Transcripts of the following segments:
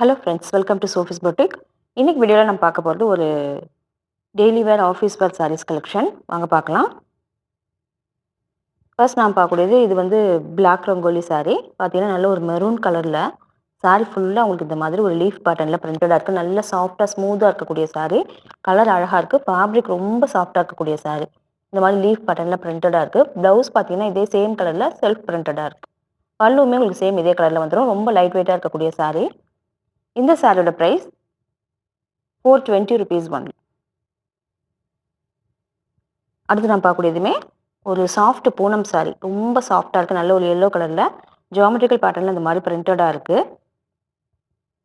Hello friends, welcome to Sophie's boutique. இன்னைக்கு வீடியோவில் நம்ம பார்க்க போகிறது ஒரு daily wear office wear sarees collection. வாங்க பார்க்கலாம். ஃபர்ஸ்ட் நான் பார்க்கக்கூடியது இது வந்து பிளாக் ரங்கோலி சாரீ. பார்த்தீங்கன்னா நல்ல ஒரு மெரூன் கலரில் சாரீ ஃபுல்லாக உங்களுக்கு இந்த மாதிரி ஒரு லீஃப் பேட்டர்னில் பிரிண்டடாக இருக்குது. நல்ல சாஃப்டாக ஸ்மூத்தாக இருக்கக்கூடிய சாரீ. கலர் அழகாக இருக்குது. ஃபேப்ரிக் ரொம்ப சாஃப்டாக இருக்கக்கூடிய சாரீ. இந்த மாதிரி லீஃப் பேட்டர்னில் பிரிண்டடாக இருக்குது. ப்ளவுஸ் பார்த்தீங்கன்னா இதே சேம் கலரில் செல்ஃப் பிரிண்டடாக இருக்குது. பல்லுமே உங்களுக்கு சேம் இதே கலரில் வந்துடும். ரொம்ப லைட் வெயிட்டாக இருக்கக்கூடிய சாரீ. இந்த சாரியோட ப்ரைஸ் 420 rupees ஒன்லி. அடுத்து நான் பார்க்கக்கூடியதுமே ஒரு சாஃப்ட் பூனம் சாரி. ரொம்ப சாஃப்டாக இருக்குது. நல்ல ஒரு எல்லோ கலரில் ஜியாமெட்ரிக்கல் பேட்டர்னில் இந்த மாதிரி பிரிண்டடாக இருக்குது.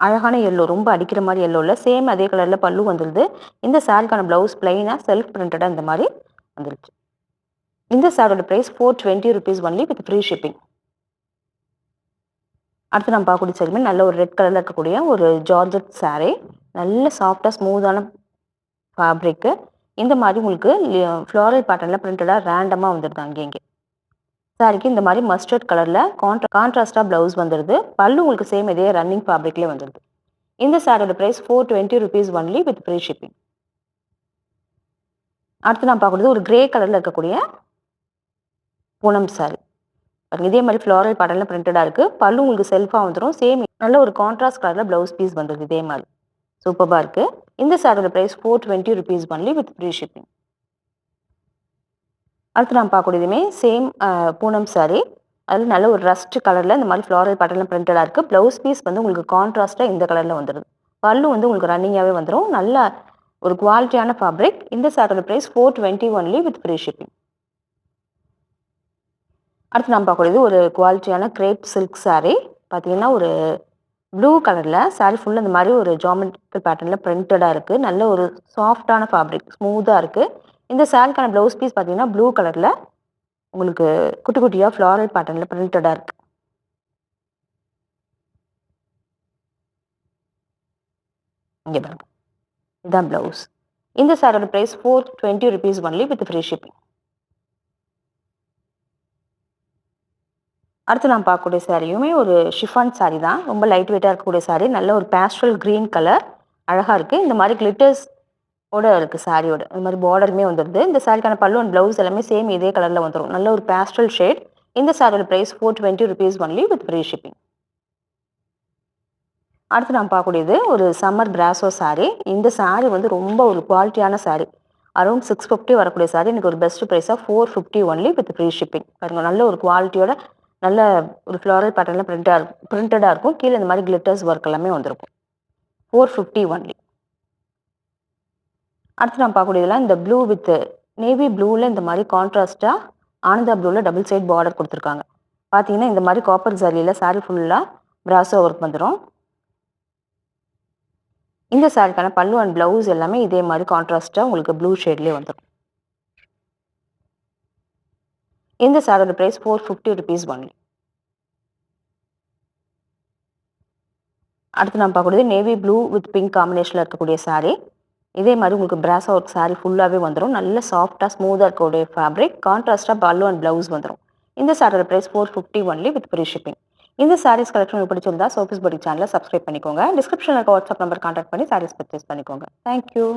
அழகான எல்லோ, ரொம்ப அடிக்கிற மாதிரி எல்லோவில் சேம் அதே கலரில் பல்லு வந்துடுது. இந்த சாரிக்கான ப்ளவுஸ் பிளைனாக செல்ஃப் பிரிண்டடாக இந்த மாதிரி வந்துருச்சு. இந்த சாரியோட price 420 rupees only with free shipping. அடுத்து நம்ம பார்க்கக்கூடிய சாரிமே நல்ல ஒரு ரெட் கலரில் இருக்கக்கூடிய ஒரு ஜார்ஜெட் சாரீ. நல்ல சாஃப்டாக ஸ்மூத்தான ஃபேப்ரிக்கு. இந்த மாதிரி உங்களுக்கு ஃப்ளாரல் பேட்டர்னில் பிரிண்டடாக ரேண்டமாக வந்துடுது அங்கேங்கே. சாரிக்கு இந்த மாதிரி மஸ்டர்ட் கலரில் கான்ட்ராஸ்டாக ப்ளவுஸ் வந்துடுது. பல்லு உங்களுக்கு சேம் இதே ரன்னிங் ஃபேப்ரிக்லேயே வந்துடுது. இந்த சாரியோட price 420 rupees only with free shipping. அடுத்து நான் பார்க்கக்கூடியது ஒரு கிரே கலரில் இருக்கக்கூடிய பூனம் சாரி. இதே மாதிரி ஃப்ளாரல் பேட்டர்னில் பிரிண்டடாக இருக்குது. பல்லு உங்களுக்கு செல்ஃபாக வந்துடும். சேம் நல்ல ஒரு கான்ட்ராஸ்ட் கலரில் ப்ளவுஸ் பீஸ் வந்துடுது. இதே மாதிரி சூப்பராக இருக்குது. இந்த சாரியோட price 420 rupees only with free shipping. அடுத்து நான் பார்க்கக்கூடியதுமே சேம் பூனம் சாரி. அதில் நல்ல ஒரு ரஸ்ட் கலரில் இந்த மாதிரி ஃப்ளாரல் பேட்டர்னில் பிரிண்டடாக இருக்குது. ப்ளவுஸ் பீஸ் வந்து உங்களுக்கு கான்ட்ராஸ்ட்டாக இந்த கலரில் வந்துடுது. பல்லு வந்து உங்களுக்கு ரன்னிங்காகவே வந்துடும். நல்ல ஒரு குவாலிட்டியான ஃபேப்ரிக். இந்த சாரியோட price 420 only with free shipping. அடுத்து நம்ம பார்க்கக்கூடியது ஒரு குவாலிட்டியான கிரேப் சில்க் சாரீ. பார்த்தீங்கன்னா ஒரு ப்ளூ கலரில் சாரீ ஃபுல்லாக இந்த மாதிரி ஒரு ஜியாமெட்ரிக்கல் பேட்டர்னில் பிரிண்டடாக இருக்குது. நல்ல ஒரு சாஃப்டான ஃபேப்ரிக், ஸ்மூத்தாக இருக்குது. இந்த சாரீக்கான ப்ளவுஸ் பீஸ் பார்த்தீங்கன்னா ப்ளூ கலரில் உங்களுக்கு குட்டி குட்டியாக ஃப்ளாரல் பேட்டர்னில் பிரிண்டடாக இருக்குது. இங்கே பாருங்க, இதுதான் ப்ளவுஸ். இந்த சாரியோட price 420 rupees only with free shipping. அடுத்து நான் பார்க்கக்கூடிய சாரியுமே ஒரு ஷிஃபான் சாரி தான். ரொம்ப லைட் வெயிட்டாக இருக்கக்கூடிய சாரி. நல்ல ஒரு பேஸ்டல் க்ரீன் கலர் அழகாக இருக்குது. இந்த மாதிரி கிளிட்டர்ஸ் ஓட இருக்குது சாரியோட. இந்த மாதிரி பார்டருமே வந்துடுது. இந்த சாரிக்கான பல்லு அண்ட் ப்ளவுஸ் எல்லாமே சேம் இதே கலரில் வந்துடும். நல்ல ஒரு பேஸ்டல் ஷேட். இந்த சாரியோட price 420 rupees only with free shipping. அடுத்து நான் பார்க்கக்கூடியது ஒரு சம்மர் பிராசோ சாரி. இந்த சாரி வந்து ரொம்ப ஒரு குவாலிட்டியான சாரி. அரௌண்ட் 650 வரக்கூடிய சாரி எனக்கு ஒரு பெஸ்ட் ப்ரைஸாக 450 ஒன்லி வித் ஃப்ரீ ஷிப்பிங். பாருங்க, நல்ல ஒரு குவாலிட்டியோட நல்ல ஒரு ஃப்ளாரல் பேட்டர்னில் பிரிண்டடாக இருக்கும். கீழே இந்த மாதிரி கிளிட்டர்ஸ் ஒர்க் எல்லாமே வந்திருக்கும். 450 ஒன்லி. அடுத்து நான் பார்க்கக்கூடியதெல்லாம் இந்த ப்ளூ வித் நேவி ப்ளூவில் இந்த மாதிரி கான்ட்ராஸ்டாக ஆனந்தா ப்ளூவில் டபுள் சைட் பார்டர் கொடுத்துருக்காங்க. பார்த்தீங்கன்னா இந்த மாதிரி காப்பர் ஜரியில் சாரி ஃபுல்லாக பிராசோ ஒர்க் வந்துடும். இந்த சாரிக்கான பல்லு அண்ட் ப்ளவுஸ் எல்லாமே இதே மாதிரி கான்ட்ராஸ்டாக உங்களுக்கு ப்ளூ ஷேட்லேயே வந்துடும். இந்த சாரியோட ப்ரைஸ் 450 rupees ஒன்லி. அடுத்து நான் பார்க்கக்கூடியது நேவி ப்ளூ வித் பிங்க் காம்பினேஷனில் இருக்கக்கூடிய சாரீ. இதே மாதிரி உங்களுக்கு பிராசா ஒர்க் சாரீ ஃபுல்லாகவே வந்துடும். நல்ல சாஃப்டாக ஸ்மூத்தாக இருக்கக்கூடிய ஃபேப்ரிக். கான்ட்ராஸ்டாக பல்லு அண்ட் ப்ளவுஸ் வந்துடும். இந்த சாரியோட price 450 only with free shipping. இந்த சாரீஸ் கலெக்ஷன் உங்களுக்கு பிடிச்சிருந்தா சோஃபிஸ் பொட்டிக் சேனலை சப்ஸ்கிரைப் பண்ணிக்கோங்க. டிஸ்கிரிப்ஷனில் இருக்க வாட்ஸ்அப் நம்பர் கான்டாக்ட் பண்ணி சாரீஸ் பர்ச்சேஸ் பண்ணிக்கோங்க. தேங்க்யூ.